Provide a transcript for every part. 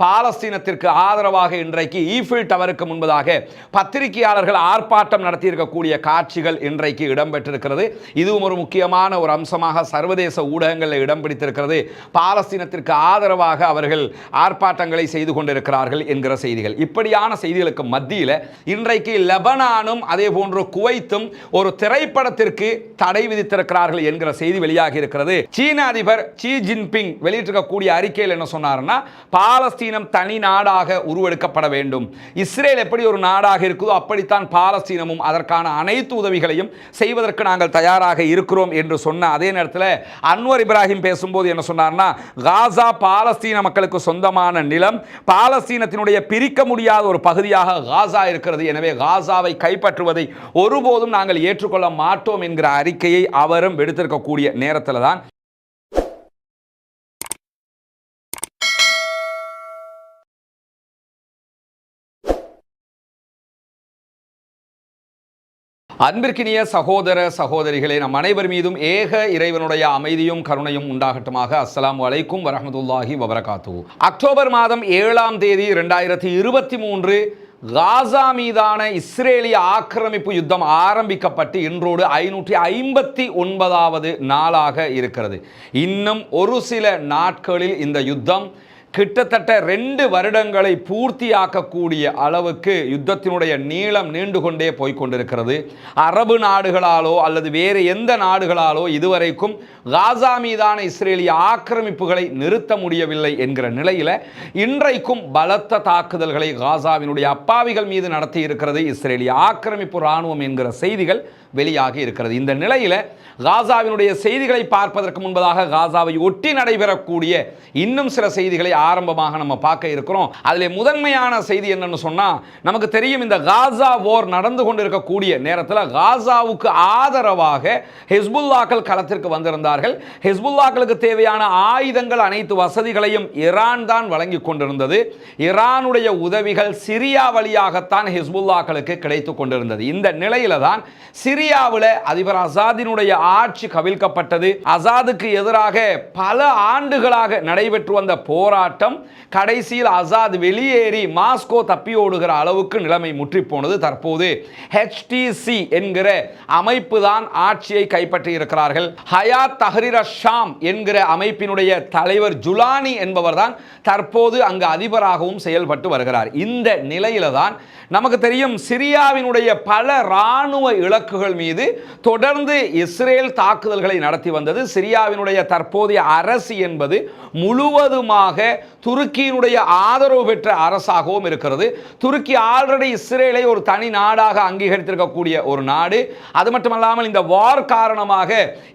பாலஸ்தீனத்திற்கு ஆதரவாக இன்றைக்கு ஈஃபில் டவருக்கு முன்பதாக பத்திரிகையாளர்கள் ஆர்ப்பாட்டம் நடத்தியிருக்கக்கூடிய காட்சிகள் இன்றைக்கு இடம்பெற்றிருக்கிறது. இதுவும் ஒரு முக்கியமான ஒரு அம்சமாக சர்வதேச ஊடகங்களில் இடம் பிடித்திருக்கிறது. பாலஸ்தீனத்திற்கு ஆதரவாக அவர்கள் ஆர்ப்பாட்டங்களை செய்து கொண்டிருக்கிறார்கள் என்கிற செய்திகள். இப்படியான செய்திகளுக்கு மத்தியில் இன்றைக்கு லெபனானும் அதே போன்று குவைத்தும் ஒரு திரைப்படத்திற்கு தடை விதித்திருக்கிறார்கள் என்கிற செய்தி வெளியாகி இருக்கிறது. சீன அதிபர் ஷி ஜின்பிங் வெளியிட்டிருக்கக்கூடிய அறிக்கையில் என்ன சொன்னார்னா, பாலஸ்தீனம் தனி நாடாக உருவெடுக்கப்பட வேண்டும். இஸ்ரேல் எப்படி ஒரு நாடாக இருக்குதோ அப்படித்தான் பாலஸ்தீனமும், அதற்கான அனைத்து உதவிகளையும் செய்வதற்கு நாங்கள் தயாராக இருக்கிறோம் என்று சொன்ன அதே நேரத்தில் அன்வர் இப்ராஹிம் பேசும்போது என்ன சொன்னார்னா, காசா பாலஸ்தீன மக்களுக்கு சொந்தமான நிலம், பாலஸ்தீனத்தினுடைய பிரிக்க முடியாத ஒரு பகுதியாக காசா இருக்கிறது. எனவே காசாவை கைப்பற்றுவதை ஒருபோதும் நாங்கள் ஏற்றுக்கொள்ள மாட்டோம் என்கிற அறிக்கையை அவரும் எடுத்திருக்கக்கூடிய நேரத்தில் தான் அன்பிற்கினிய சகோதர சகோதரிகளே, நம் அனைவர் மீதும் ஏக இறைவனுடைய அமைதியும் கருணையும் உண்டாகட்டுமாக. அஸ்ஸலாமு அலைக்கும் வரஹ்மத்துல்லாஹி வபரகாத்துஹு. அக்டோபர் மாதம் 7ஆம் தேதி 2023 காசா மீதான இஸ்ரேலிய ஆக்கிரமிப்பு யுத்தம் ஆரம்பிக்கப்பட்டு இன்றோடு 559வது நாளாக இருக்கிறது. இன்னும் ஒரு சில நாட்களில் இந்த யுத்தம் கிட்டத்தட்ட 2 வருடங்களை பூர்த்தியாக்கக்கூடிய அளவுக்கு யுத்தத்தினுடைய நீளம் நீண்டு கொண்டே போய்கொண்டிருக்கிறது. அரபு நாடுகளாலோ அல்லது வேறு எந்த நாடுகளாலோ இதுவரைக்கும் காசா மீதான இஸ்ரேலிய ஆக்கிரமிப்புகளை நிறுத்த முடியவில்லை என்கிற நிலையில் இன்றைக்கும் பலத்த தாக்குதல்களை காசாவினுடைய அப்பாவிகள் மீது நடத்தி இருக்கிறது இஸ்ரேலிய ஆக்கிரமிப்பு இராணுவம் என்கிற செய்திகள் வெளியாகி இருக்கிறது. இந்த நிலையில் காசாவினுடைய செய்திகளை பார்ப்பதற்கு முன்பதாக காசாவை ஒட்டி நடைபெறக்கூடிய இன்னும் சில செய்திகளை ஆரம்பமாக நம்ம பார்க்க இருக்கிறோம். அதில் முதன்மையான செய்தி என்னன்னு சொன்னா, நமக்கு தெரியும் இந்த காசா போர் நடந்து கொண்டிருக்கக்கூடிய நேரத்தில் காசாவுக்கு ஆதரவாக ஹிஸ்புல்லாக்கள் களத்திற்கு வந்திருந்தார்கள். ஹிஸ்புல்லாக்களுக்கு தேவையான ஆயுதங்கள் அனைத்து வசதிகளையும் ஈரான் தான் வழங்கி கொண்டிருந்தது. ஈரானுடைய உதவிகள் சிரியா வழியாகத்தான் ஹிஸ்புல்லாக்களுக்கு கிடைத்துக் கொண்டிருந்தது. இந்த நிலையில தான் சிரியாவில் அதிபர் அசாதினுடைய ஆட்சி கவிழ்க்கப்பட்டது. அசாதுக்கு எதிராக பல ஆண்டுகளாக நடைபெற்று வந்த போராட்டம் கடைசியில் அசாத் வெளியேறி மாஸ்கோ தப்பி ஓடுகிற அளவுக்கு நிலைமை முற்றி போனது. தற்போது HTC என்கிற அமைப்பு தான் ஆட்சியை கைப்பற்றி இருக்கிறார்கள். ஹயாத் தஹ்ரீர் ஷாம் என்கிற அமைப்பினுடைய தலைவர் ஜுலானி என்பவர் தான் தற்போது அங்கு அதிபராகவும் செயல்பட்டு வருகிறார். இந்த நிலையில தான் நமக்கு தெரியும் சிரியாவினுடைய பல இராணுவ இலக்குகள் மீது தொடர்ந்து இஸ்ரேல் தாக்குதல்களை நடத்தி வந்தது. சிரியாவினுடைய தற்போதைய அரசு என்பது முழுவதுமாக துருக்கியினுடைய ஆதரவு பெற்ற அரசாகவும் இருக்கிறது. துருக்கி ஆல்ரெடி இஸ்ரேலை ஒரு தனி நாடாக அங்கீகரித்திருக்கக்கூடிய ஒரு நாடு. அது மட்டுமல்லாமல் இந்த வார் காரணமாக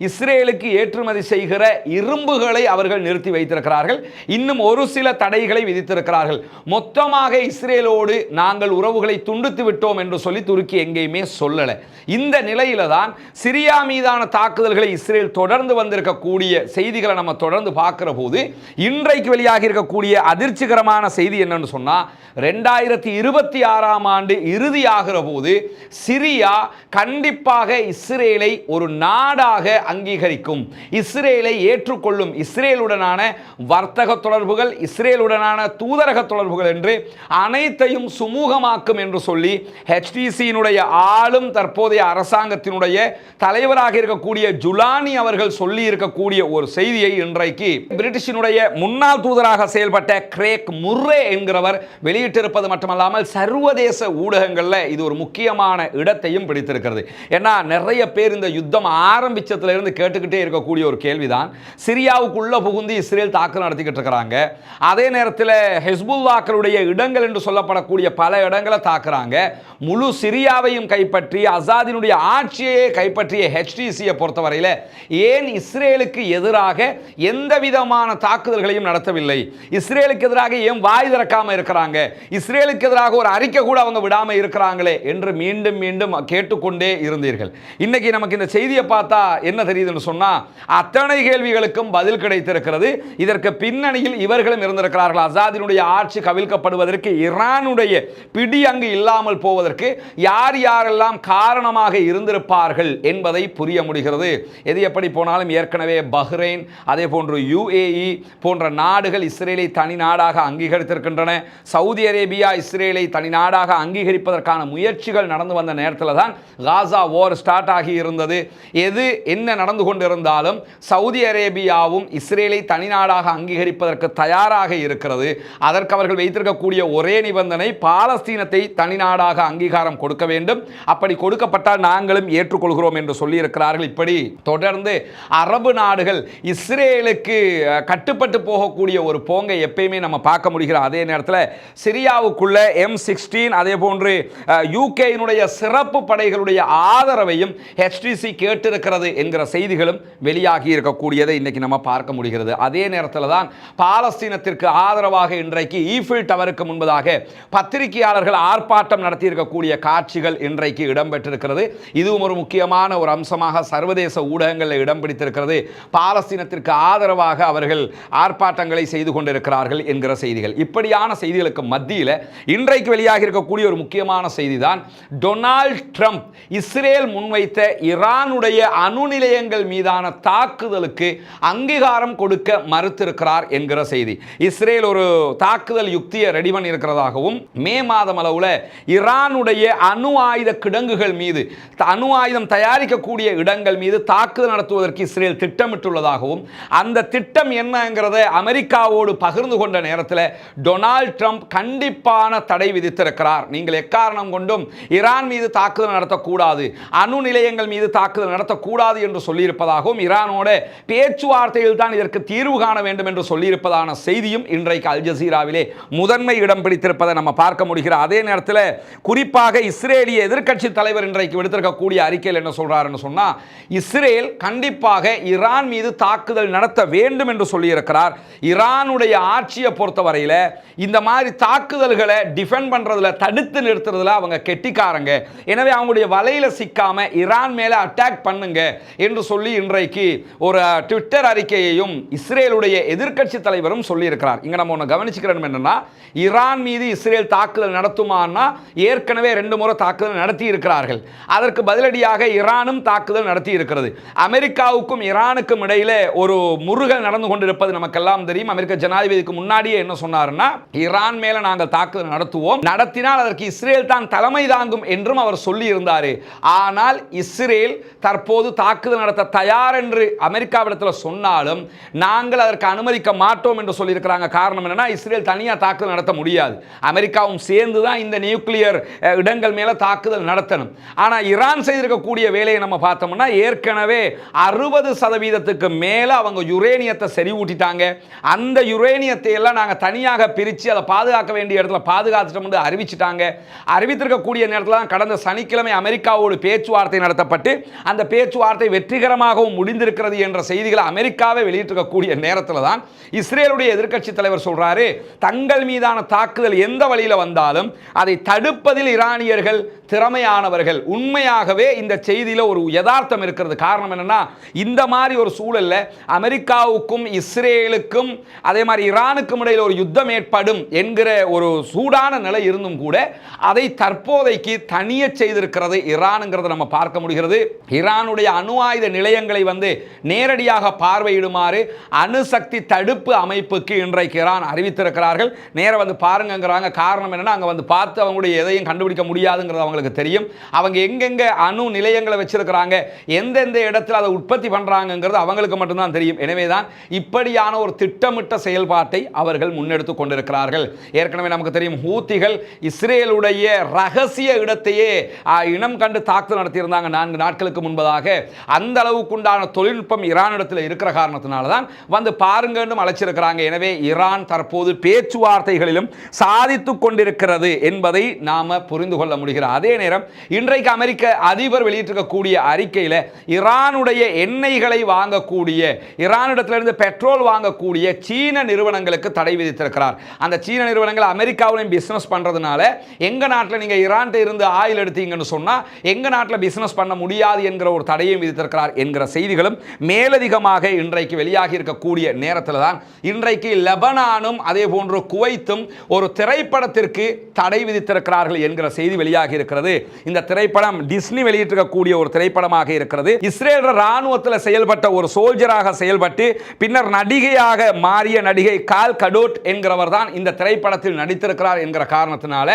இஸ்ரேலுக்கு ஏற்றுமதி செய்கிற இரும்புகளை அவர்கள் நிறுத்தி வைத்திருக்கிறார்கள். இன்னும் ஒரு சில தடைகளை விதித்திருக்கிறார்கள். மொத்தமாக இஸ்ரேலோடு நாங்கள் உறவுகளை துண்டித்து விட்டோம் என்று சொல்லி துருக்கி எங்கேயுமே சொல்லல. இந்த நிலையில தான் சிரியா மீதான தாக்குதல்களை இஸ்ரேல் தொடர்ந்து வந்திருக்கக்கூடிய செய்திகளை நம்ம தொடர்ந்து பார்க்கிற போது இன்றைக்கு வெளியாகி இருக்கக்கூடிய அதிர்ச்சிகரமான செய்தி என்னன்னு சொன்னா, 2026ஆம் ஆண்டு இறுதியாகிற போது சிரியா கண்டிப்பாக இஸ்ரேலை ஒரு நாடாக அங்கீகரிக்கும், இஸ்ரேலை ஏற்றுக்கொள்ளும், இஸ்ரேலுடனான வர்த்தக தொடர்புகள், இஸ்ரேலுடனான தூதரக தொடர்புகள் என்று அனைத்தையும் சுமூகமாக்கும் என்று சொல்லி HTC-னுடைய ஆளும் தற்போதைய அரசாங்கத்தினுடைய தலைவராக இருக்கக்கூடிய ஜுலானி அவர்கள் சொல்லி இருக்கக்கூடிய ஒரு செய்தியை இன்றைக்கு பிரிட்டிஷினுடைய முன்னாள் தூதராக செயல்பட்ட கிரேக் முர்ரே என்கிறவர் வெளியிட்டிருப்பது மட்டுமல்லாமல் சர்வதேச ஊடகங்களில் இது ஒரு முக்கியமான இடத்தையும் பிடித்திருக்கிறது. ஏன்னா நிறைய பேர் இந்த யுத்தம் ஆரம்பிச்சதிலிருந்து கேட்டுக்கிட்டே இருக்கக்கூடிய ஒரு கேள்விதான், சிரியாவுக்குள்ள புகுந்து இஸ்ரேல் தாக்குதல் நடத்திக்கிட்டு இருக்கிறாங்க, அதே நேரத்தில் ஹிஸ்புல்லாக்களுடைய இடங்கள் என்று சொல்லப்படக்கூடிய பல இடங்களை தாக்குறாங்க, முழு சிரியாவையும் கைப்பற்றி அசாதினுடைய ஆட்சியை கைப்பற்றிய HTC-யை பொறுத்தவரையில் ஏன் இஸ்ரேலுக்கு எதிராக எந்த விதமான தாக்குதல்களையும் நடத்தவில்லை, இஸ்ரேலுக்கு எதிராக ஏன் வாய் திறக்காம இருக்கிறாங்க, இஸ்ரேலுக்கு எதிராக ஒரு அறிக்கை கூட அவங்க விடாம இருக்கிறாங்களே என்று மீண்டும் மீண்டும் கேட்டுக்கொண்டே இருந்தீர்கள். இன்னைக்கு நமக்கு இந்த செய்தியை பார்த்தா என்ன தெரியுதுன்னு சொன்னா, அத்தனை கேள்விகளுக்கும் பதில் கிடைத்திருக்கிறது. இதற்கு பின்னணியில் இவர்களும் இருந்திருக்கிறார்கள். அசாதினுடைய ஆட்சி கவிழ்க்கப்படுவதற்கு ஈரானுடைய பிடி அங்கு இல்லாமல் போவதற்கு யார் யாரெல்லாம் காரணமாக இருந்திருப்பார்கள் என்பதை புரிய முடிகிறது. எது எப்படி போனாலும் ஏற்கனவே பஹ்ரைன், அதே போன்று UAE போன்ற நாடுகள் இஸ்ரேலை இஸ்ரேலை தனி நாடாக அங்கீகரித்திருக்கின்றன. சவுதி அரேபியா இஸ்ரேலை தனி நாடாக அங்கீகரிப்பதற்கான முயற்சிகள் நடந்து வந்த நேரத்தில் தான் காசா வார் ஸ்டார்ட் ஆகி இருந்தது. எது என்ன நடந்து கொண்டிருந்தாலும் சவுதி அரேபியாவும் இஸ்ரேலை தனி நாடாக அங்கீகரிப்பதற்கு தயாராக இருக்கிறது. அதற்கு அவர்கள் வைத்திருக்கக்கூடிய ஒரே நிபந்தனை பாலஸ்தீனத்தை தனி நாடாக அங்கீகாரம் கொடுக்க வேண்டும். அப்படி கொடுக்கப்பட்டால் நாங்களும் ஏற்றுக்கொள்கிறோம் என்று சொல்லியிருக்கிறார்கள். இப்படி தொடர்ந்து அரபு நாடுகள் இஸ்ரேலுக்கு கட்டுப்பட்டு போகக்கூடிய ஒரு போங்கை எப்பயுமே நம்ம பார்க்க முடிகிறோம். அதே நேரத்தில் சிரியாவுக்குள்ள M16 அதே போன்று யூகேயினுடைய சிறப்பு படைகளுடைய ஆதரவையும் HTC கேட்டிருக்கிறது என்கிற செய்திகளும் வெளியாகி இருக்கக்கூடியதை இன்னைக்கு நம்ம பார்க்க முடிகிறது. அதே நேரத்தில் தான் பாலஸ்தீனத்திற்கு ஆதரவாக இன்றைக்கு ஈஃபில் டவருக்கு முன்பதாக பத்திரிகையாளர்கள் ஆர்ப்பாட்டம் நடத்தியிருக்கக்கூடிய காட்சிகள் இன்றைக்கு இடம்பெற்றிருக்கிறது. இதுவும் ஒரு முக்கியமான ஒரு அம்சமாக சர்வதேச ஊடகங்களில் இடம் பிடித்திருக்கிறது. பாலஸ்தீனத்திற்கு ஆதரவாக அவர்கள் ஆர்ப்பாட்டங்களை செய்து கொண்டிருக்கிறார்கள் என்கிற செய்திகள். இப்படியான செய்திகளுக்கு மத்தியில் இன்றைக்கு வெளியாக இருக்கக்கூடிய ஒரு முக்கியமான செய்தி தான் டொனால்ட் ட்ரம்ப் இஸ்ரேல் முன்வைத்த ஈரானுடைய அணு நிலையங்கள் மீதான தாக்குதலுக்கு அங்கீகாரம் கொடுக்க மறுத்திருக்கிறார் என்கிற செய்தி. இஸ்ரேல் ஒரு தாக்குதல் யுக்தியை ரெடி பண்ணி இருக்கிறதாகவும் மே மாதம் அளவில் ஈரானுடைய அணு ஆயுத கிடங்குகள் மீது அணு ஆயுதம் தயாரிக்கக்கூடிய இடங்கள் மீது தாக்குதல் நடத்துவதற்கு இஸ்ரேல் திட்டமிட்டுள்ளதாகவும் அந்த திட்டம் என்னங்கிறத அமெரிக்காவோடு பகிர்ந்து கொண்ட நேரத்தில் டொனால்ட் ட்ரம்ப் கண்டிப்பான தடை விதித்திருக்கிறார். நீங்கள் எக்காரணம் கொண்டும் ஈரான் மீது தாக்குதல் நடத்தக்கூடாது, அணு நிலையங்கள் மீது தாக்குதல் நடத்தக்கூடாது என்று சொல்லியிருப்பதாகவும் ஈரானோட பேச்சுவார்த்தையில் தான் இதற்கு தீர்வு காண வேண்டும் என்று சொல்லியிருப்பதான செய்தியும் இன்றைக்கு அல் ஜசீராவிலே முதன்மை இடம் பிடித்திருப்பதை நம்ம பார்க்க முடிகிறது. அதே நேரத்தில் குறிப்பாக இஸ்ரேலிய எதிர்க்கட்சி தலைவர் இன்றைக்கு விடுத்திருக்கக்கூடிய அறிக்கையில் என்ன சொல்றாருன்னு சொன்னா, இஸ்ரேல் கண்டிப்பாக ஈரான் மீது தாக்குதல் நடத்த வேண்டும் என்று சொல்லியிருக்கிறார். ஈரானுடைய ஆட்சியை பொறுத்தவரையில் இந்த மாதிரி தாக்குதல்களை டிஃபெண்ட் பண்றதுல தடுத்து நிறுத்துறதுல அவங்க கெட்டிக்காரங்க, எனவே அவங்களுடைய வலையில சிக்காம ஈரான் மேல அட்டாக் பண்ணுங்க என்று சொல்லி இன்றைக்கு ஒரு ட்விட்டர் அறிக்கையையும் இஸ்ரேலுடைய எதிர்க்கட்சி தலைவரும் சொல்லியிருக்கிறார். இங்க நம்ம ஒன்று கவனிச்சுக்கிறோம் என்னன்னா, ஈரான் மீது இஸ்ரேல் தாக்குதல் நடத்துமானா ஏற்கனவே 2 முறை தாக்குதல் நடத்தி இருக்கிறார்கள். அதற்கு பதிலடியாக ஈரானும் தாக்குதல் நடத்தி இருக்கிறது. அமெரிக்காவுக்கும் ஈரானுக்கும் இடையில ஒரு முருகல் நடந்து கொண்டிருப்பது நமக்கெல்லாம் தெரியும். அமெரிக்க ஜனாதிபதிக்கு முன்னாடியே என்ன சொன்னார்னா, ஈரான் மேல நாங்கள் தாக்குதல் நடத்துவோம், நடத்தினால் அதற்கு இஸ்ரேல் தான் தலைமை தாங்கும் என்றும் அவர் சொல்லி இருந்தார். ஆனால் இஸ்ரேல் தற்போது தாக்குதல் நடத்த தயார் என்று அமெரிக்காவிடத்தில் சொன்னாலும் நாங்கள் அதற்கு அனுமதிக்க மாட்டோம் என்று சொல்லியிருக்கிறாங்க. காரணம் என்னன்னா, இஸ்ரேல் தனியாக தாக்குதல் நடத்த முடியாது, அமெரிக்காவும் சேர்ந்து தான் இந்த நியூக்ளியர் இடங்கள் மேல தாக்குதல் நடத்தணும். ஆனால் ஈரான் செய்திருக்கக்கூடிய வேலையை நம்ம பார்த்தோம்னா, ஏற்கனவே 60% மேல அவங்க யுரேனியத்தை செறிவூட்டிட்டாங்க. அந்த யுரேனியத்தை எல்லாம் நாங்கள் தனியாக பிரித்து அதை பாதுகாக்க வேண்டிய இடத்துல பாதுகாத்துட்டோம் என்று அறிவிச்சிட்டாங்க. அறிவித்திருக்கக்கூடிய நேரத்தில் தான் கடந்த சனிக்கிழமை அமெரிக்காவோடு பேச்சுவார்த்தை நடத்தப்பட்டு அந்த பேச்சுவார்த்தை வெற்றிகரமாகவும் முடிந்திருக்கிறது என்ற செய்திகளை அமெரிக்காவை வெளியிட்டிருக்கக்கூடிய நேரத்தில் தான் இஸ்ரேலுடைய எதிர்க்கட்சி தலைவர் சொல்றாரு, தங்கள் மீதான தாக்குதல் எந்த வழியில் வந்தாலும் அதை தடுப்பதில் ஈரானியர்கள் திறமையானவர்கள். உண்மையாகவே இந்த செய்தியில் ஒரு யதார்த்தம் இருக்கிறது. காரணம் என்னன்னா, இந்த மாதிரி ஒரு சூழல்ல அமெரிக்காவுக்கும் இஸ்ரேலுக்கும் அதே மாதிரி ஈரானுக்கும் இடையில் ஒரு யுத்தம் ஏற்படும் என்கிற ஒரு சூடான நிலை இருந்தும் கூட அதை தற்போதைக்கு தனியே செய்திருக்கிறது ஈரானுங்கிறத நம்ம பார்க்க முடிகிறது. ஈரானுடைய அணு ஆயுத நிலையங்களை நேரடியாக பார்வையிடுமாறு அணுசக்தி தடுப்பு அமைப்புக்கு இன்றைக்கு ஈரான் அறிவித்திருக்கிறார்கள். நேர பாருங்கிறாங்க. காரணம் என்னன்னா, அங்க பார்த்து அவங்களுடைய எதையும் கண்டுபிடிக்க முடியாதுங்கிறது அவங்களுக்கு தெரியும். அவங்க எங்கெங்க அணு நிலையங்களை வச்சிருக்கிறாங்க, எந்தெந்த இடத்துல அதை உற்பத்தி பண்றாங்கிறது அவங்களுக்கு மட்டும்தான் தெரியும். எனவேதான் இப்படியான ஒரு திட்டமிட்ட செயல்பாட்டை அவர்கள் முன்னெடுத்துக் கொண்டிருக்கிறார்கள். ஏற்கனவே நமக்கு தெரியும், ஹூத்திகள் இஸ்ரேலுடைய ரகசிய இடத்தையே இனம் கண்டு தாக்குதல் நடத்தியிருந்தாங்க 4 நாட்களுக்கு முன்பதாக. அந்த அளவுக்குண்டான தொழில்நுட்பம் ஈரானிடத்தில் இருக்கிற காரணத்தினால தான் பாருங்கன்னு அழைச்சிருக்கிறாங்க. எனவே ஈரான் தற்போது பேச்சுவார்த்தைகளிலும் சாதித்துக் கொண்டிருக்கிறது என்பதை நாம புரிந்து கொள்ள முடிகிறது. அதே நேரம் இன்றைக்கு அமெரிக்க அதிபர் வெளியிட்டிருக்கக்கூடிய அறிக்கையில் ஈரானுடைய எண்ணெய்களை வாங்கக்கூடிய, ஈரானிடத்திலிருந்து பெட்ரோல் வாங்கக்கூடிய சீன நிறுவனங்களுக்கு தடை விதித்திருக்கிறார். அந்த சீன நிறுவனங்கள் அமெரிக்காவிலும் பிசினஸ் பண்றதுனால எங்க நாட்டில் நீங்க ஈரான் இருந்து ஆயில் எடுத்தீங்கன்னு சொன்னா எங்க நாட்டில் பிசினஸ் பண்ண முடியாது என்கிற ஒரு தடையும் விதித்திருக்கிறார் என்கிற செய்திகளும் மேலதிகமாக இன்றைக்கு வெளியாகி இருக்கக்கூடிய நேரத்தில் தான் இன்றைக்கு லெபனானும் அதே போன்று குவைத்தும் ஒரு திரைப்படத்திற்கு தடை விதித்திருக்கிறார்கள் என்கிற செய்தி வெளியாகி இருக்கிறது. இந்த திரைப்படம் டிஸ்னி வெளியிட்டிருக்கக்கூடிய ஒரு திரைப்படமாக இருக்கிறது. இஸ்ரேல் ராணுவத்தில் செயல்பட்ட ஒரு சோல்ஜராக செயல்பட்டு பின்னர் நடிகையாக மாறிய நடிகை நடிகை கால் கடோட் என்கிறவர் தான் இந்த திரைப்படத்தில் நடித்திருக்கிறார் என்கிற காரணத்தினால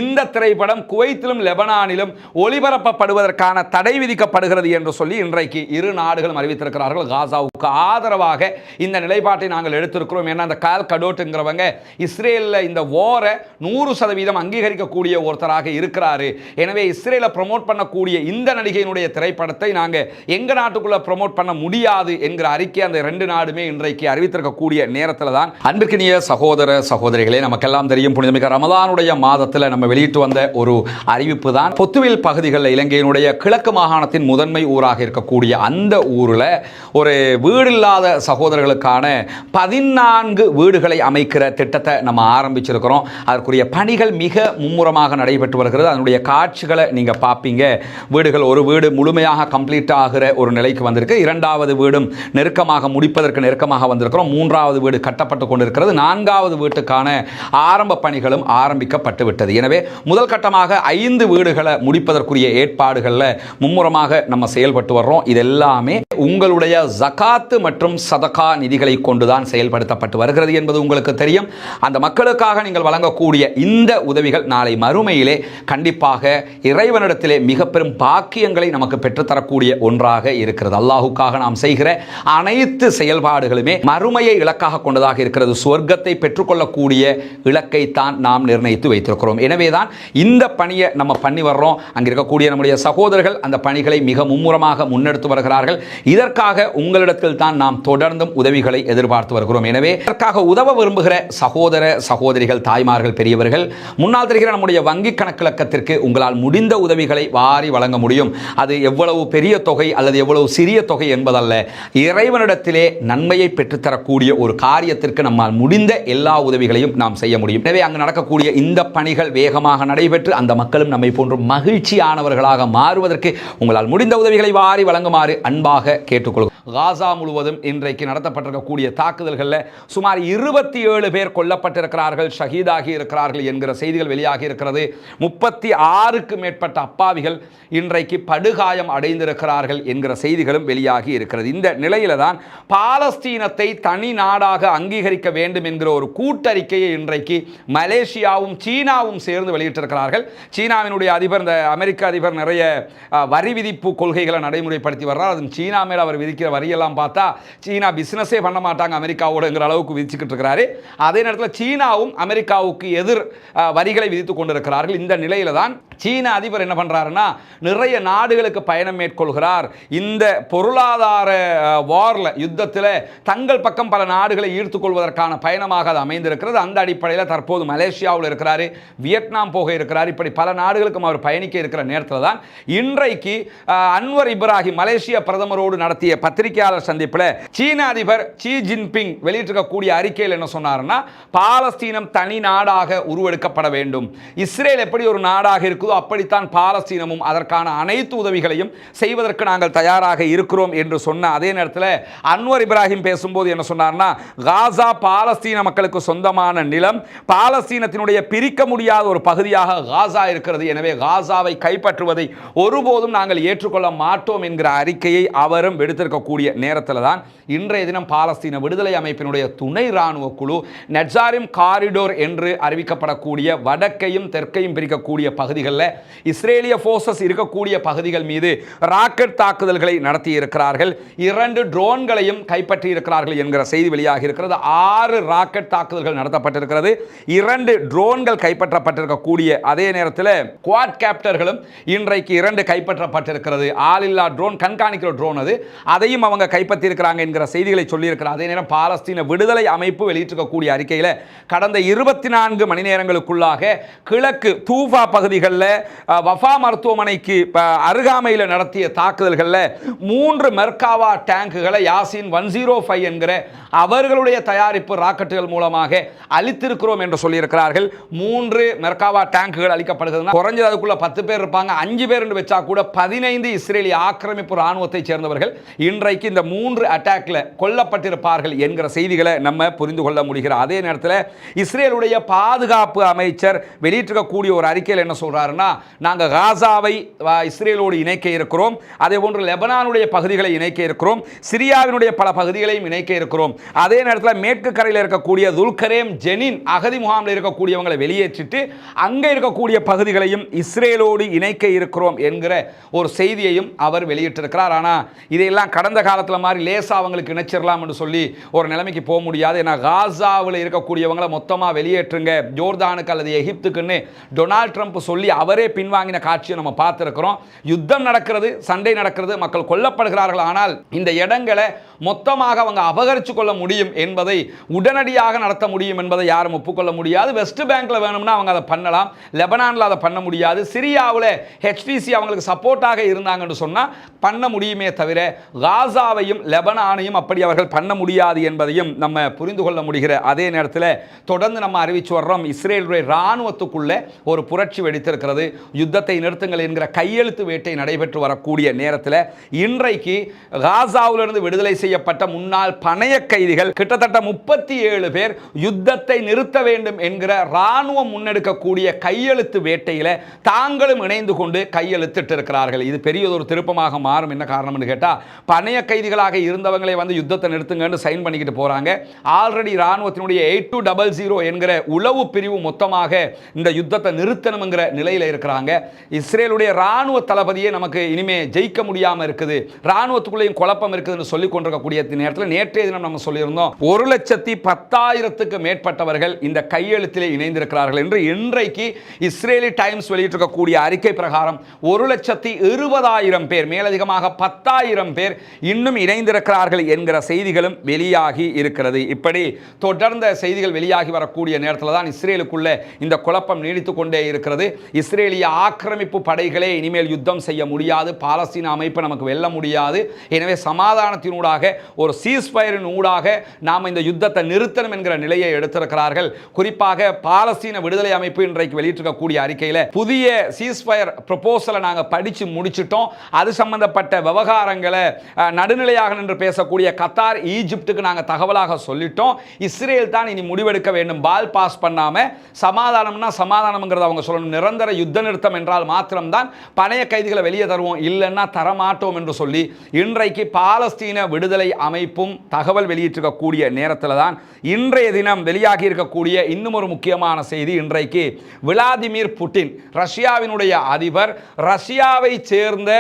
இந்த திரைப்படம் குவைத்திலும் லெபனானிலும் ஒளிபரப்பப்படுவதற்கான தடை விதிக்கப்படுகிறது என்று சொல்லி இன்றைக்கு இரு நாடுகளும் அறிவித்திருக்கிறார்கள். காசாவுக்கு ஆதரவாக இந்த நிலைப்பாட்டை நாங்கள் எடுத்திருக்கிறோம். ஏன்னா அந்த கால் கடோட் என்கிறவங்க இஸ்ரேலில் இந்த வாரை 100% அங்கீகரிக்கக்கூடிய ஒருத்தராக இருக்கிறாரு. எனவே இஸ்ரேலை ப்ரமோட் பண்ணக்கூடிய இந்த நடிகையினுடைய திரைப்படத்தை நாங்கள் எங்க நாட்டுக்குள்ள ப்ரமோட் பண்ண முடியாது என்கிற அறிக்கை அந்த ரெண்டு நாடுமே இன்றைக்கு அறிவித்திருக்கக்கூடிய நேரத்தில் தான் அன்பிற்கினிய சகோதர சகோதரிகளே, நமக்கெல்லாம் தெரியும் புனிதமிக்க ரமலானுடைய மாதத்தில் நம்ம வெளியிட்டு வந்த ஒரு அறிவிப்பு தான் பொத்துவில் பகுதிகளில் இலங்கையினுடைய கிழக்கு மாகாணத்தின் முதன்மை ஊராக இருக்கக்கூடிய அந்த ஊரில் ஒரு வீடு இல்லாத சகோதரர்களுக்கான 14 வீடுகளை அமைக்கிற திட்டத்தை நம்ம ஆரம்பிச்சிருக்கிறோம். அதற்குரிய பணிகள் மிக மும்முரமாக நடைபெற்று வருகிறது. அதனுடைய காட்சிகளை நீங்க பார்ப்பீங்க. வீடுகள் ஒரு வீடு முழுமையாக கம்ப்ளீட் ஆகிற ஒரு நிலைக்கு வந்திருக்கு. இரண்டாவது வீடும் நெருக்கமாக முடிப்பதற்கு நெருக்கமாக வந்திருக்கிறோம். மூன்றாவது வீடு கட்டப்பட்டு கொண்டிருக்கிறது. நான்காவது வீட்டுக்கான ஆரம்ப பணிகளும் ஆரம்பிக்கப்பட்டு விட்டது. எனவே முதல் கட்டமாக 5 வீடுகளை முடிப்பதற்குரிய ஏற்பாடுகளில் மும்முரமாக நம்ம செயல்பட்டு வர்றோம். இதெல்லாமே உங்களுடைய ஜகாத்து மற்றும் சதகா நிதிகளை கொண்டுதான் செயல்படுத்தப்பட்டு வருகிறது என்பது உங்களுக்கு தெரியும். அந்த மக்களுக்காக நீங்கள் வழங்கக்கூடிய இந்த உதவிகள் நாளை மறுமையிலே கண்டிப்பாக இறைவனிடத்திலே மிக பெரும் பாக்கியங்களை நமக்கு பெற்றுத்தரக்கூடிய ஒன்றாக இருக்கிறது. அல்லாஹுக்காக நாம் செய்கிற அனைத்து செயல்பாடுகளுமே மறுமையை இலக்காக கொண்டதாக இருக்கிறது. சொர்க்கத்தை பெற்றுக்கொள்ளக்கூடிய இலக்கை தான் நாம் நிர்ணயித்து வைத்திருக்கிறோம். எனவேதான் இந்த பணியை நம்ம பண்ணி வர்றோம். அங்கே இருக்கக்கூடிய நம்முடைய சகோதரர்கள் அந்த பணிகளை மிக மும்முரமாக முன்னெடுத்து வருகிறார்கள். இதற்காக உங்களிடத்தில் தான் நாம் தொடர்ந்தும் உதவிகளை எதிர்பார்த்து வருகிறோம். எனவே இதற்காக உதவ விரும்புகிற சகோதர சகோதரிகள், தாய்மார்கள், பெரியவர்கள், முன்னால் தெரிகிற நம்முடைய வங்கி கணக்கிலக்கத்திற்கு உங்களால் முடிந்த உதவிகளை வாரி வழங்க முடியும். அது எவ்வளவு பெரிய தொகை அல்லது எவ்வளவு சிறிய தொகை என்பதல்ல, இறைவனிடத்திலே நன்மையை பெற்றுத்தரக்கூடிய ஒரு காரியத்திற்கு நம்மால் முடிந்த எல்லா உதவிகளையும் நாம் செய்ய முடியும். எனவே அங்கு நடக்கக்கூடிய இந்த பணிகள் வேகமாக நடைபெற்று அந்த மக்களும் நம்மை போன்ற மகிழ்ச்சியானவர்களாக மாறுவதற்கு உங்களால் முடிந்த உதவிகளை வாரி வழங்குமாறு அன்பாக கேட்டுக்கொள்கிறோம். காசா முழுவதும் இன்றைக்கு நடத்தப்பட்டிருக்கக்கூடிய தாக்குதல்களில் சுமார் 27 பேர் கொல்லப்பட்டிருக்கிறார்கள், ஷஹீதாகி இருக்கிறார்கள் என்கிற செய்திகள் வெளியாகி இருக்கிறது. 36க்கு மேற்பட்ட அப்பாவிகள் இன்றைக்கு படுகாயம் அடைந்திருக்கிறார்கள் என்கிற செய்திகளும் வெளியாகி இருக்கிறது. இந்த நிலையில தான் பாலஸ்தீனத்தை தனி நாடாக அங்கீகரிக்க வேண்டும் என்கிற ஒரு கூட்டறிக்கையை இன்றைக்கு மலேசியாவும் சீனாவும் சேர்ந்து வெளியிட்டிருக்கிறார்கள். சீனாவினுடைய அதிபர், இந்த அமெரிக்க அதிபர் நிறைய வரி விதிப்பு கொள்கைகளை நடைமுறைப்படுத்தி வர்றார். அது சீனா மேல் அவர் விதிக்கிற வரியெல்லாம் பார்த்தா சீனா பிசினஸே பண்ண மாட்டாங்க அமெரிக்காவோடுங்கிற அளவுக்கு விதிச்சுக்கிட்டு இருக்கிறாரு. அதே நேரத்தில் சீனாவும் அமெரிக்காவுக்கு எதிர் வரிகளை விதித்துக் கொண்டிருக்கிறார்கள். இந்த நிலையில தான் சீன அதிபர் என்ன பண்றாருன்னா நிறைய நாடுகளுக்கு பயணம் மேற்கொள்கிறார். இந்த பொருளாதார வார்ல யுத்தத்தில் தங்கள் பக்கம் பல நாடுகளை ஈர்த்துக் கொள்வதற்கான பயணமாக அது அமைந்திருக்கிறது. அந்த அடிப்படையில் தற்போது மலேசியாவில் இருக்கிறாரு, வியட்நாம் போக இருக்கிறார். இப்படி பல நாடுகளுக்கும் அவர் பயணிக்க இருக்கிற நேரத்தில் தான் இன்றைக்கு அன்வர் இப்ராஹிம் மலேசிய பிரதமரோடு நடத்திய பத்திரிகையாளர் சந்திப்பில் சீன அதிபர் ஷி ஜின்பிங் வெளியிட்டிருக்கக்கூடிய அறிக்கையில் என்ன சொன்னார்னா, பாலஸ்தீனம் தனி நாடாக உருவெடுக்கப்பட வேண்டும். இஸ்ரேல் எப்படி ஒரு நாடாக இருக்குதோ அப்படித்தான் பாலஸ்தீனமும் அதற்கான அனைத்து உதவிகளையும் செய்வதற்கு நாங்கள் தயாராக இருக்கிறோம் என்று சொன்ன அதே நேரத்தில் அன்வர் இப்ராஹிம் பேசும்போது என்ன சொன்னார்னா, காசா பாலஸ்தீன மக்களுக்கு சொந்தமான நிலம், பாலஸ்தீனத்தினுடைய பிரிக்க முடியாத ஒரு பகுதியாக காசா இருக்கிறது. எனவே காசாவை கைப்பற்றுவதை ஒருபோதும் நாங்கள் ஏற்றுக்கொள்ள மாட்டோம் என்கிற அறிக்கையை அவரும் எடுத்திருக்கக்கூடிய நேரத்தில் தான் இன்றைய தினம் பாலஸ்தீன விடுதலை அமைப்பினுடைய துணை ராணுவ குழு நெட்சாரிம் காரிடோர் என்று அறிவிக்கப்படக்கூடிய வடக்கையும் தெற்கையும் பிரிக்கக்கூடிய பகுதிகளில் இஸ்ரேலிய போர்சஸ் இருக்கக்கூடிய பகுதிகள் மீது ராக்கெட் தாக்குதல்களை நடத்தி இருக்கிறார்கள். 2 ட்ரோன்களையும் கைப்பற்றி இருக்கிறார்கள் என்கிற செய்தி வெளியாகி இருக்கிறது. 6 ராக்கெட் தாக்குதல்கள் நடத்தப்பட்டிருக்கிறது. 2 ட்ரோன்கள் கைப்பற்றப்பட்டிருக்கக்கூடிய அதே நேரத்தில் குவாட் கேப்டர்களும் இன்றைக்கு 2 கைப்பற்றப்பட்டிருக்கிறது. ஆளில்லா ட்ரோன், கண்காணிக்கிற ட்ரோன், அதையும் அவங்க கைப்பற்றி இருக்கிறாங்க என்கிற செய்திகளை சொல்லியிருக்கிறார். அதே நேரம் பாலஸ்தீன விடுதலை அமைப்பு வெளியிட்டிருக்கக்கூடிய அறிக்கையில் கடந்த 24 மணி நேரங்களுக்குள்ளாக கிழக்கு தூஃபா பகுதிகளில் வஃபா மருத்துவமனைக்கு அருகாமையில் நடத்திய தாக்குதல்களில் 3 மெர்காவா டேங்குகளை யாசின் 105 என்கிற அவர்களுடைய தயாரிப்பு ராக்கெட்டுகள் மூலமாக அளித்திருக்கிறோம் என்று சொல்லியிருக்கிறார்கள். 3 மெர்காவா டேங்குகள் அளிக்கப்படுகிறது. குறைஞ்சது அதுக்குள்ள 10 பேர் இருப்பாங்க. 5 பேர் என்று வச்சா கூட 15 இஸ்ரேலிய ஆக்கிரமிப்பு ராணுவத்தை சேர்ந்தவர்கள் இன்றைக்கு இந்த 3 அட்டாக்ல கொல்லப்பட்டிருப்பார்கள் என்கிற செய்திகளை நம்ம புரிந்து கொள்ள முடிகிறது. அதே நேரத்தில் இஸ்ரேலுடைய பாதுகாப்பு அமைச்சர் வெளியிட்டிருக்கக்கூடிய ஒரு அறிக்கையில் என்ன சொல்றாருன்னா, சொல்றாருன்னா, நாங்கள் காசாவை இஸ்ரேலோடு இணைக்க இருக்கிறோம், அதே போன்று லெபனானுடைய பகுதிகளை இணைக்க இருக்கிறோம், சிரியாவினுடைய பல பகுதிகளையும் இணைக்க இருக்கிறோம், அதே நேரத்தில் மேற்கு கரையில் இருக்கக்கூடிய துல்கரேம் ஜெனின் அகதி முகாமில் இருக்கக்கூடியவங்களை வெளியேற்றிட்டு அங்கே இருக்கக்கூடிய பகுதிகளையும் இஸ்ரேலோடு இணைக்க இருக்கிறோம் என்கிற ஒரு செய்தியையும் அவர் வெளியிட்டிருக்கிறார். ஆனால் இதையெல்லாம் கடந்த காலத்தில் மாதிரி லேசா அவங்களுக்கு இணைச்சிடலாம் என்று சொல்லி ஒரு நிலைமைக்கு போக முடியாது. ஏன்னா காசாவில் இருக்கக்கூடியவங்களை மொத்தமாக வெளியேற்றுங்க ஜோர்தானுக்கு அல்லது எகிப்துக்குன்னு டொனால்ட் ட்ரம்ப் சொல்லி அவரே பின்வாங்கின காட்சியை நம்ம பார்த்துருக்கிறோம். யுத்தம் நடக்கிறது, சண்டை நடக்கிறது, மக்கள் கொல்லப்படுகிறார்கள். ஆனால் இந்த இடங்களை மொத்தமாக அவங்க அபகரித்து கொள்ள முடியும் என்பதை, உடனடியாக நடத்த முடியும் என்பதை யாரும் ஒப்புக்கொள்ள முடியாது. வெஸ்ட் பேங்க்ல வேணும்னா அவங்க அதை பண்ணலாம், லெபனானில் அதை பண்ண முடியாது. சிரியாவில் ஹெச்டிசி அவங்களுக்கு சப்போர்ட்டாக இருந்தாங்கன்னு சொன்னால் பண்ண முடியுமே தவிர காசாவையும் லெபனானையும் அப்படி அவர்கள் பண்ண முடியாது என்பதையும் நம்ம புரிந்து கொள்ள முடிகிற அதே நேரத்தில் தொடர்ந்து நம்ம அறிவிச்சு வர்றோம், இஸ்ரேலுடைய இராணுவத்துக்குள்ள ஒரு புரட்சி வெடித்திருக்கிறது. யுத்தத்தை நிறுத்துங்கள் என்கிற கையெழுத்து வேட்டை நடைபெற்று வரக்கூடிய நேரத்தில் இன்றைக்கு காசாவிலிருந்து விடுதலை செய்யப்பட்ட முன்னாள் பணைய கைதிகள் கிட்டத்தட்ட 37 பேர் யுத்தத்தை நிறுத்த வேண்டும் என்கிற இராணுவம் முன்னெடுக்கக்கூடிய கையெழுத்து வேட்டையில் தாங்களும் இணைந்து கொண்டு கையெழுத்திட்டு இருக்கிறார்கள். இது பெரியதொரு திருப்பமாக மாறும். என்ன காரணம்னு கேட்டால், பணைய கைதிகளாக இருந்தவங்களை வந்து யுத்தத்தை நிறுத்துங்கன்னு சைன் பண்ணிக்கிட்டு போறாங்க. ஆல்ரெடி இராணுவத்தினுடைய 8200 என்கிற உளவு பிரிவு மொத்தமாக இந்த யுத்தத்தை நிறுத்தணுங்கிற நிலையில் இருக்கிறாங்க. இஸ்ரேலுடைய இராணுவ தளபதியே நமக்கு இனிமே ஜெயிக்க முடியாமல் இருக்குது, இராணுவத்துக்குள்ளேயும் குழப்பம் இருக்குதுன்னு சொல்லிக் கொண்டிருக்கக்கூடிய நேரத்தில் நேற்றைய தினம் நம்ம சொல்லியிருந்தோம் 1,10,000க்கு மேற்பட்டவர்கள் இந்த கையெழுத்திலே இணைந்திருக்கிறார்கள் என்று. இன்றைக்கு இஸ்ரேலி டைம்ஸ் வெளியிட்டிருக்கக்கூடிய அறிக்கை பிரகாரம் 1,20,000 பேர், மேலதிகமாக 10,000 பேர் இன்னும் இணைந்திருக்கிறார்கள் என்கிற செய்திகளும் வெளியாகி இருக்கிறது. இப்படி தொடர்ந்த செய்திகள் வெளியாகி வரக்கூடிய நேரத்தில் தான் இஸ்ரேலுக்குள்ள இந்த குழப்பம் நீடித்துக் கொண்டே இருக்கிறது. இஸ்ரேலிய ஆக்கிரமிப்பு படைகளே இனிமேல் யுத்தம் செய்ய முடியாது, பாலஸ்தீன அமைப்பு நமக்கு வெல்ல முடியாது, எனவே சமாதானத்தினூடாக ஒரு சீஸ்ஃபயரின் ஊடாக நாம் இந்த யுத்தத்தை நிறுத்தணும் என்கிற நிலையை எடுத்திருக்கிறார்கள். குறிப்பாக பாலஸ்தீன விடுதலை அமைப்பு இன்றைக்கு வெளியிட்டிருக்கக்கூடிய அறிக்கையில் புதிய சீஸ்ஃபயர் ப்ரொபோசலை நாங்கள் படித்து முடிச்சிட்டோம், அது சம்பந்தப்பட்ட விவகாரங்களை நடுநிலையாக நின்று பேசக்கூடிய கத்தார், ஈஜிப்டுக்கு நாங்கள் தகவலாக சொல்லிட்டோம், இஸ்ரேல் தான் இனி முடிவெடுக்க வேண்டும், பால் பாஸ் பண்ணாம சமாதானம்னா சமாதானம்ங்கிறத அவங்க சொல்லணும், நிரந்தர யுத்த நிறுத்தம் என்றால் மாத்திரம்தான் பணைய கைதிகளை வெளியே தருவோம், இல்லைன்னா தரமாட்டோம் என்று சொல்லி இன்றைக்கு பாலஸ்தீன விடுதலை அமைப்பும் தகவல் வெளியிட்டிருக்கக்கூடிய நேரத்தில் தான் இன்றைய தினம் வெளியாகி இருக்கக்கூடிய இன்னும் ஒரு முக்கியமான செய்தி. இன்றைக்கு விளாடிமிர் புட்டின், ரஷ்யாவினுடைய அதிபர், ரஷ்யாவை சேர்ந்த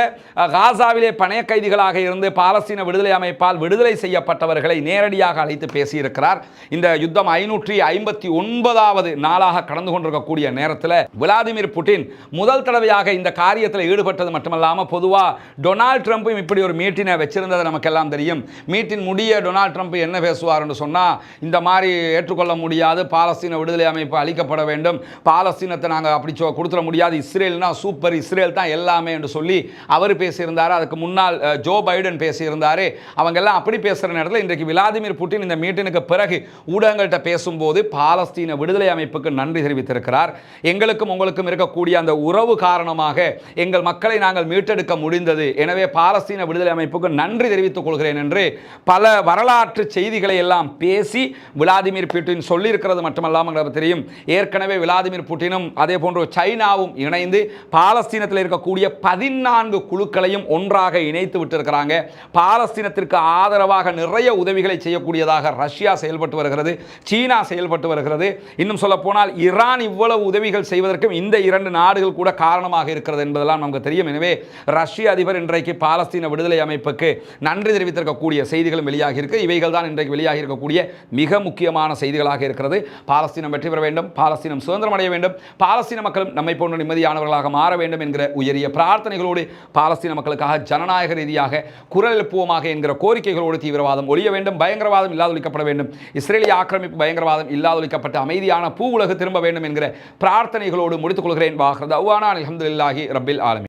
காசாவிலே பணைய கைதிகளாக இருந்து பாலஸ்தீன விடுதலை அமைப்பால் விடுதலை செய்யப்பட்டவர்களை நேரடியாக அழைத்து பேசியிருக்கிறார். இந்த யுத்தம் 559வது நாளாக கடந்து கொண்டிருக்கக்கூடிய நேரத்தில் விளாடிமிர் புட்டின் முதல் தடவையாக இந்த காரியத்தில் ஈடுபட்டது மட்டுமல்லாமல் பொதுவாக டொனால்ட் ட்ரம்ப்பும் இப்படி ஒரு மீட்டினை வச்சிருந்தது நமக்கெல்லாம் தெரியும். மீட்டின் முடிய டொனால்ட் ட்ரம்ப் என்ன பேசுவார் என்று சொன்னால், இந்த மாதிரி ஏற்றுக்கொள்ள முடியாது, பாலஸ்தீன விடுதலை அமைப்பு அளிக்கப்பட வேண்டும், பாலஸ்தீனத்தை நாங்கள் அப்படி கொடுத்துட முடியாது, இஸ்ரேல்னா சூப்பர், இஸ்ரேல் தான் எல்லாமே என்று சொல்லி அவர் பேசியிருந்தார். அதுக்கு முன்னால் ஜோ பைடன் பேசியிருந்தார். அவங்க எல்லாம் அப்படி பேசுகிற நேரத்தில் இன்றைக்கு விளாடிமிர் புட்டின் இந்த மீட்டினுக்கு பிறகு ஊடகங்கள்கிட்ட பேசும்போது பாலஸ்தீன விடுதலை அமைப்புக்கு நன்றி தெரிவித்திருக்கிறார். எங்களுக்கும் உங்களுக்கும் இருக்கக்கூடிய அந்த உறவு காரணமாக எங்கள் மக்களை நாங்கள் மீட்டெடுக்க முடிந்தது, எனவே பாலஸ்தீன விடுதலை அமைப்புக்கு நன்றி தெரிவித்துக் கொள்கிறேன் என்று பல வரலாற்று செய்திகளை எல்லாம் பேசி விளாடிமிர் புட்டின் சொல்லியிருக்கிறது மட்டுமல்லாமல் தெரியும். ஏற்கனவே விளாடிமிர் புட்டினும் அதே போன்று சைனாவும் இணைந்து பாலஸ்தீனத்தில் இருக்கக்கூடிய 14 குழுக்களையும் ஒன்றாக இணைத்து விட்டிருக்கிறாங்க. பாலஸ்தீனத்திற்கு ஆதரவாக நிறைய உதவிகளை செய்யக்கூடியதாக ரஷ்யா செயல்பட்டு வருகிறது, சீனா செயல்பட்டு வருகிறது. இன்னும் சொல்ல போனால் ஈரான் இவ்வளவு உதவிகள் செய்வதற்கும் இந்த 2 நாடுகள் கூட காரணமாக இருக்கிறது என்பதெல்லாம் நமக்கு தெரியும். எனவே ரஷ்ய அதிபர் இன்றைக்கு பாலஸ்தீன விடுதலை அமைப்புக்கு நன்றி தெரிவித்திருக்கக்கூடிய செய்திகளும் வெளியாகி இருக்கு. இவைகள் தான் இன்றைக்கு வெளியாகி இருக்கக்கூடிய மிக முக்கியமான செய்திகளாக இருக்கிறது. பாலஸ்தீனம் வெற்றி பெற வேண்டும், பாலஸ்தீனம் சுதந்திரம் அடைய வேண்டும், பாலஸ்தீன மக்களும் நம்மை போன்ற நிம்மதியானவர்களாக மாற வேண்டும் என்கிற உயரிய பிரார்த்தனைகளோடு பாலஸ்தீன மக்களுக்காக ஜனநாயக ரீதியாக குரல் எழுப்புவோமாக என்கிற கோரிக்கைகளோடு தீவிரவாதம் ஒழிய வேண்டும், பயங்கரவாதம் இல்லாதொழிக்கப்பட வேண்டும், இஸ்ரேலிய ஆக்கிரமிப்பு பயங்கரவாதம் இல்லாதொழிக்கப்பட்ட அமைதியான பூ உலகு திரும்ப வேண்டும் என்கிற பிரார்த்தனைகளோடு முடித்துக் கொள்கிறேன். வாஹ்ரத் அல்ஹம்துலில்லாஹி ரப்பில் ஆலமீன்.